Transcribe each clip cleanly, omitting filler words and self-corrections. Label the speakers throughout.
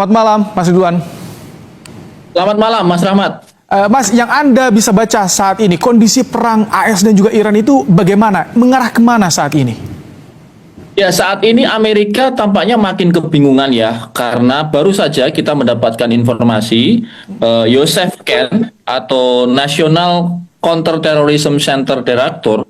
Speaker 1: Selamat malam, Mas Ridwan.
Speaker 2: Selamat malam, Mas Rahmat.
Speaker 1: Mas, yang Anda bisa baca saat ini, kondisi perang AS dan juga Iran itu bagaimana? Mengarah kemana saat ini?
Speaker 2: Ya, saat ini Amerika tampaknya makin kebingungan ya, karena baru saja kita mendapatkan informasi Joseph Kent atau National Counterterrorism Center Director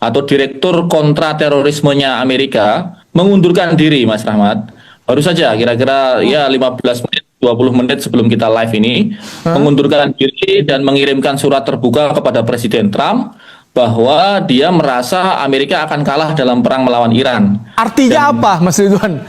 Speaker 2: atau Direktur Kontraterorismenya Amerika mengundurkan diri, Mas Rahmat. Baru saja, kira-kira ya 15 menit, 20 menit sebelum kita live ini, mengundurkan diri dan mengirimkan surat terbuka kepada Presiden Trump bahwa dia merasa Amerika akan kalah dalam perang melawan Iran.
Speaker 1: Artinya apa, Mas Ridwan?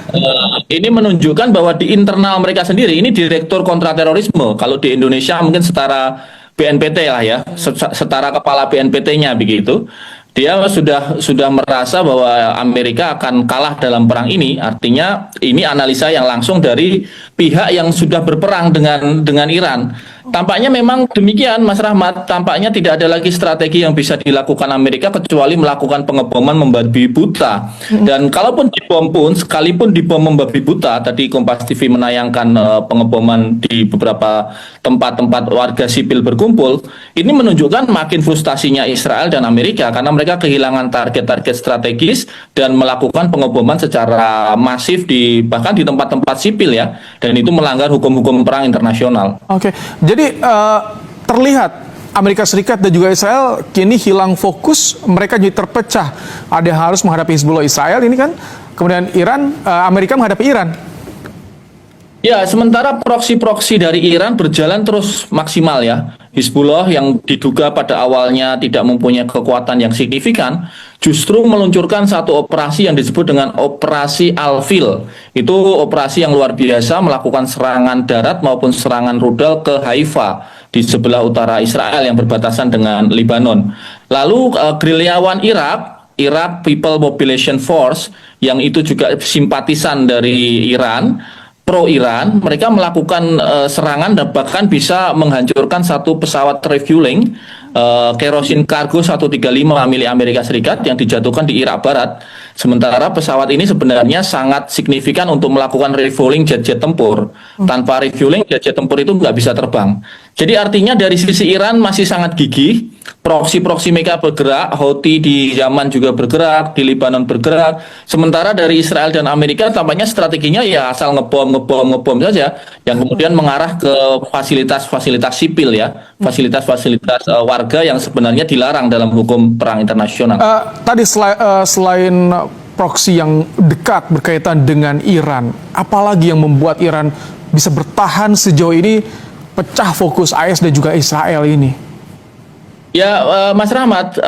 Speaker 2: Ini menunjukkan bahwa di internal mereka sendiri, ini Direktur Kontraterorisme, kalau di Indonesia mungkin setara BNPT lah ya, setara kepala BNPT-nya begitu. Dia sudah merasa bahwa Amerika akan kalah dalam perang ini. Artinya ini analisa yang langsung dari pihak yang sudah berperang dengan Iran. Tampaknya memang demikian, Mas Rahmat. Tampaknya tidak ada lagi strategi yang bisa dilakukan Amerika kecuali melakukan pengeboman membabi buta. Dan kalaupun dibom pun, sekalipun dibom membabi buta, tadi Kompas TV menayangkan pengeboman di beberapa tempat-tempat warga sipil berkumpul, ini menunjukkan makin frustasinya Israel dan Amerika karena mereka kehilangan target-target strategis dan melakukan pengeboman secara masif bahkan di tempat-tempat sipil ya, dan itu melanggar hukum-hukum perang internasional.
Speaker 1: Oke, jadi terlihat Amerika Serikat dan juga Israel kini hilang fokus, mereka jadi terpecah. Ada yang harus menghadapi Hizbullah Israel ini kan, kemudian Amerika menghadapi Iran.
Speaker 2: Ya, sementara proksi-proksi dari Iran berjalan terus maksimal ya. Hizbullah yang diduga pada awalnya tidak mempunyai kekuatan yang signifikan, justru meluncurkan satu operasi yang disebut dengan Operasi Al-Fil. Itu operasi yang luar biasa, melakukan serangan darat maupun serangan rudal ke Haifa di sebelah utara Israel yang berbatasan dengan Lebanon. Lalu gerilyawan Iraq People Mobilization Force, yang itu juga simpatisan dari Iran, pro Iran, mereka melakukan serangan dan bahkan bisa menghancurkan satu pesawat refueling kerosin kargo 135 milik Amerika Serikat yang dijatuhkan di Irak Barat. Sementara pesawat ini sebenarnya sangat signifikan untuk melakukan refueling jet-jet tempur. Tanpa refueling, jet-jet tempur itu nggak bisa terbang. Jadi artinya dari sisi Iran masih sangat gigih, proksi-proksi mereka bergerak, Houthi di Yaman juga bergerak, di Lebanon bergerak. Sementara dari Israel dan Amerika tampaknya strateginya ya asal ngebom saja, yang kemudian mengarah ke fasilitas-fasilitas sipil ya, fasilitas-fasilitas warga yang sebenarnya dilarang dalam hukum perang internasional.
Speaker 1: Tadi selain proksi yang dekat berkaitan dengan Iran, apalagi yang membuat Iran bisa bertahan sejauh ini, pecah fokus AS dan juga Israel ini?
Speaker 2: Ya, Mas Rahmat,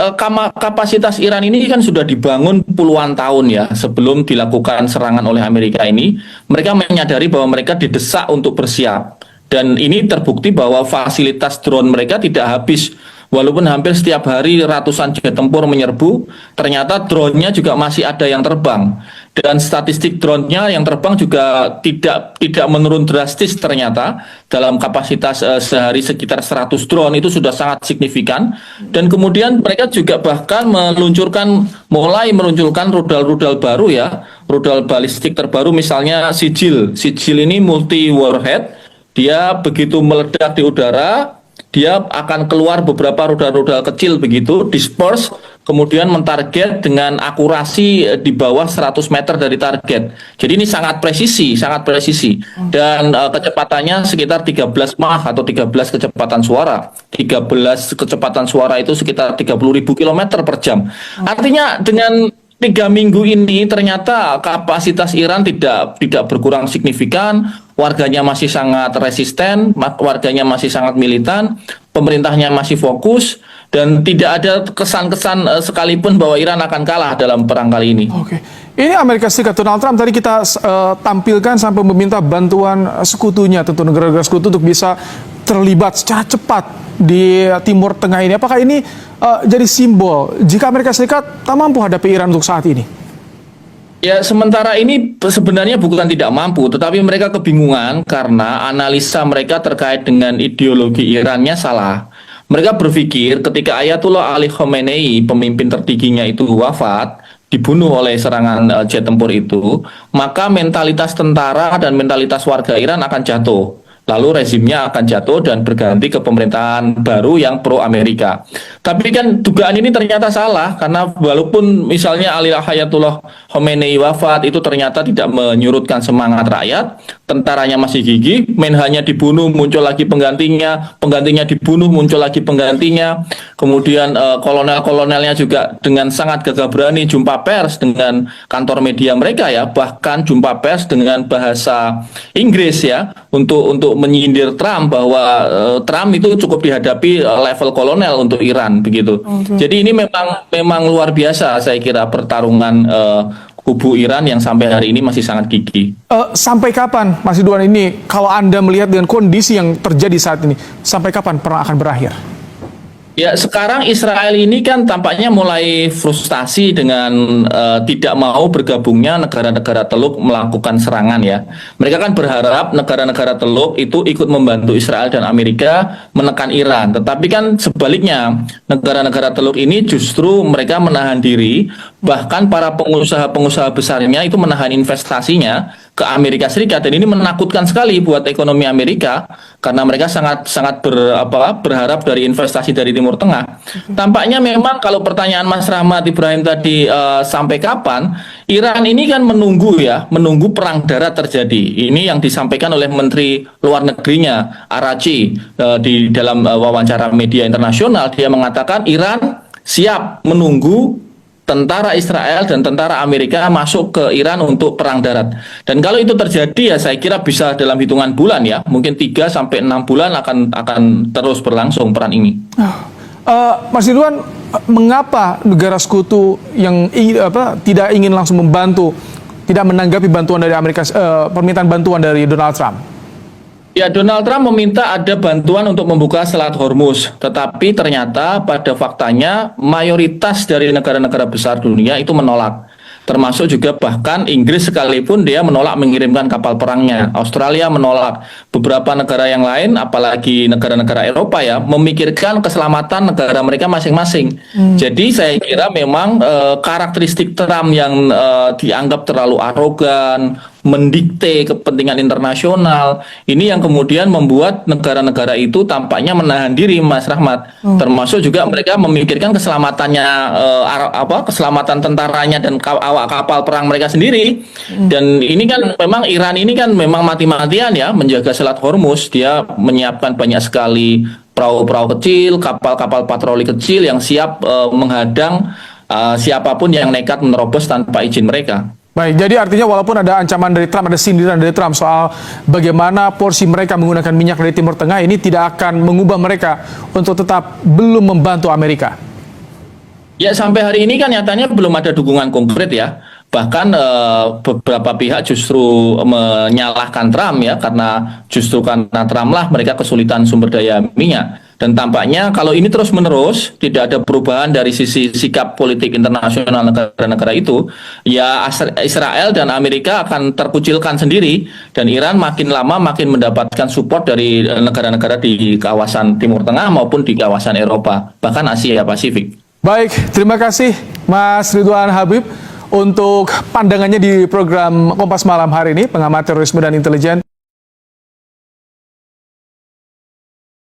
Speaker 2: kapasitas Iran ini kan sudah dibangun puluhan tahun ya sebelum dilakukan serangan oleh Amerika ini. Mereka menyadari bahwa mereka didesak untuk bersiap. Dan ini terbukti bahwa fasilitas drone mereka tidak habis. Walaupun hampir setiap hari ratusan jet tempur menyerbu, ternyata drone-nya juga masih ada yang terbang. Dan statistik drone-nya yang terbang juga tidak menurun drastis ternyata. Dalam kapasitas sehari sekitar 100 drone itu sudah sangat signifikan. Dan kemudian mereka juga bahkan mulai meluncurkan rudal-rudal baru ya. Rudal balistik terbaru misalnya Sigil. Sigil ini multi warhead. Dia begitu meledak di udara, dia akan keluar beberapa rudal-rudal kecil begitu, disperse, kemudian mentarget dengan akurasi di bawah 100 meter dari target. Jadi ini sangat presisi. Dan kecepatannya sekitar 13 Mach atau 13 kecepatan suara. 13 kecepatan suara itu sekitar 30.000 km per jam. Artinya dengan 3 minggu ini ternyata kapasitas Iran tidak berkurang signifikan, warganya masih sangat resisten, warganya masih sangat militan, pemerintahnya masih fokus, dan tidak ada kesan-kesan sekalipun bahwa Iran akan kalah dalam perang kali ini.
Speaker 1: Oke. Ini Amerika Serikat, Donald Trump tadi kita tampilkan sampai meminta bantuan sekutunya, tentu negara-negara sekutu untuk bisa terlibat secara cepat di Timur Tengah ini. Apakah ini jadi simbol jika Amerika Serikat tak mampu hadapi Iran untuk saat ini?
Speaker 2: Ya, sementara ini sebenarnya bukan tidak mampu, tetapi mereka kebingungan karena analisa mereka terkait dengan ideologi Irannya salah. Mereka berpikir ketika Ayatullah Ali Khamenei, pemimpin tertingginya itu wafat, dibunuh oleh serangan jet tempur itu, maka mentalitas tentara dan mentalitas warga Iran akan jatuh. Lalu rezimnya akan jatuh dan berganti ke pemerintahan baru yang pro Amerika. Tapi kan dugaan ini ternyata salah, karena walaupun misalnya Ali Hayatullah Khomeini wafat, itu ternyata tidak menyurutkan semangat rakyat, tentaranya masih gigih, menhannya dibunuh, muncul lagi penggantinya, penggantinya dibunuh, muncul lagi penggantinya, kemudian kolonel-kolonelnya juga dengan sangat gagah berani jumpa pers dengan kantor media mereka ya, bahkan jumpa pers dengan bahasa Inggris ya, untuk menyindir Trump bahwa Trump itu cukup dihadapi level kolonel untuk Iran begitu. Jadi ini memang luar biasa saya kira pertarungan kubu Iran yang sampai hari ini masih sangat gigih.
Speaker 1: Sampai kapan, Mas Ridwan, ini kalau Anda melihat dengan kondisi yang terjadi saat ini, sampai kapan perang akan berakhir?
Speaker 2: Ya, sekarang Israel ini kan tampaknya mulai frustasi dengan tidak mau bergabungnya negara-negara Teluk melakukan serangan ya. Mereka kan berharap negara-negara Teluk itu ikut membantu Israel dan Amerika menekan Iran. Tetapi kan sebaliknya, negara-negara Teluk ini justru mereka menahan diri, bahkan para pengusaha-pengusaha besarnya itu menahan investasinya ke Amerika Serikat, dan ini menakutkan sekali buat ekonomi Amerika karena mereka sangat berharap dari investasi dari Timur Tengah. Tampaknya memang kalau pertanyaan Mas Rahmat Ibrahim tadi sampai kapan, Iran ini kan menunggu perang darat terjadi. Ini yang disampaikan oleh Menteri Luar Negerinya Araghchi di dalam wawancara media internasional. Dia mengatakan Iran siap menunggu tentara Israel dan tentara Amerika masuk ke Iran untuk perang darat. Dan kalau itu terjadi ya saya kira bisa dalam hitungan bulan ya, mungkin 3 sampai 6 bulan akan terus berlangsung perang ini.
Speaker 1: Mas Ridwan, mengapa negara sekutu yang tidak ingin langsung membantu, tidak menanggapi bantuan dari Amerika, permintaan bantuan dari Donald Trump?
Speaker 2: Ya, Donald Trump meminta ada bantuan untuk membuka Selat Hormuz, tetapi ternyata pada faktanya mayoritas dari negara-negara besar dunia itu menolak. Termasuk juga bahkan Inggris sekalipun dia menolak mengirimkan kapal perangnya. Australia menolak. Beberapa negara yang lain, apalagi negara-negara Eropa ya, memikirkan keselamatan negara mereka masing-masing. Jadi saya kira memang karakteristik Trump yang dianggap terlalu arogan, mendikte kepentingan internasional, ini yang kemudian membuat negara-negara itu tampaknya menahan diri, Mas Rahmat. Termasuk juga mereka memikirkan keselamatannya, keselamatan tentaranya dan awak kapal perang mereka sendiri. Dan ini kan memang Iran ini kan memang mati-matian ya menjaga Selat Hormuz. Dia menyiapkan banyak sekali perahu-perahu kecil, kapal-kapal patroli kecil yang siap menghadang siapapun yang nekat menerobos tanpa izin mereka.
Speaker 1: Baik, jadi artinya walaupun ada ancaman dari Trump, ada sindiran dari Trump soal bagaimana porsi mereka menggunakan minyak dari Timur Tengah, ini tidak akan mengubah mereka untuk tetap belum membantu Amerika.
Speaker 2: Ya, sampai hari ini kan nyatanya belum ada dukungan konkret ya. Bahkan beberapa pihak justru menyalahkan Trump ya, karena justru karena Trump lah mereka kesulitan sumber daya minyak. Dan tampaknya kalau ini terus-menerus tidak ada perubahan dari sisi sikap politik internasional negara-negara itu, ya Israel dan Amerika akan terkucilkan sendiri, dan Iran makin lama makin mendapatkan support dari negara-negara di kawasan Timur Tengah maupun di kawasan Eropa, bahkan Asia Pasifik.
Speaker 1: Baik, terima kasih Mas Ridwan Habib untuk pandangannya di program Kompas Malam hari ini, pengamat terorisme dan intelijen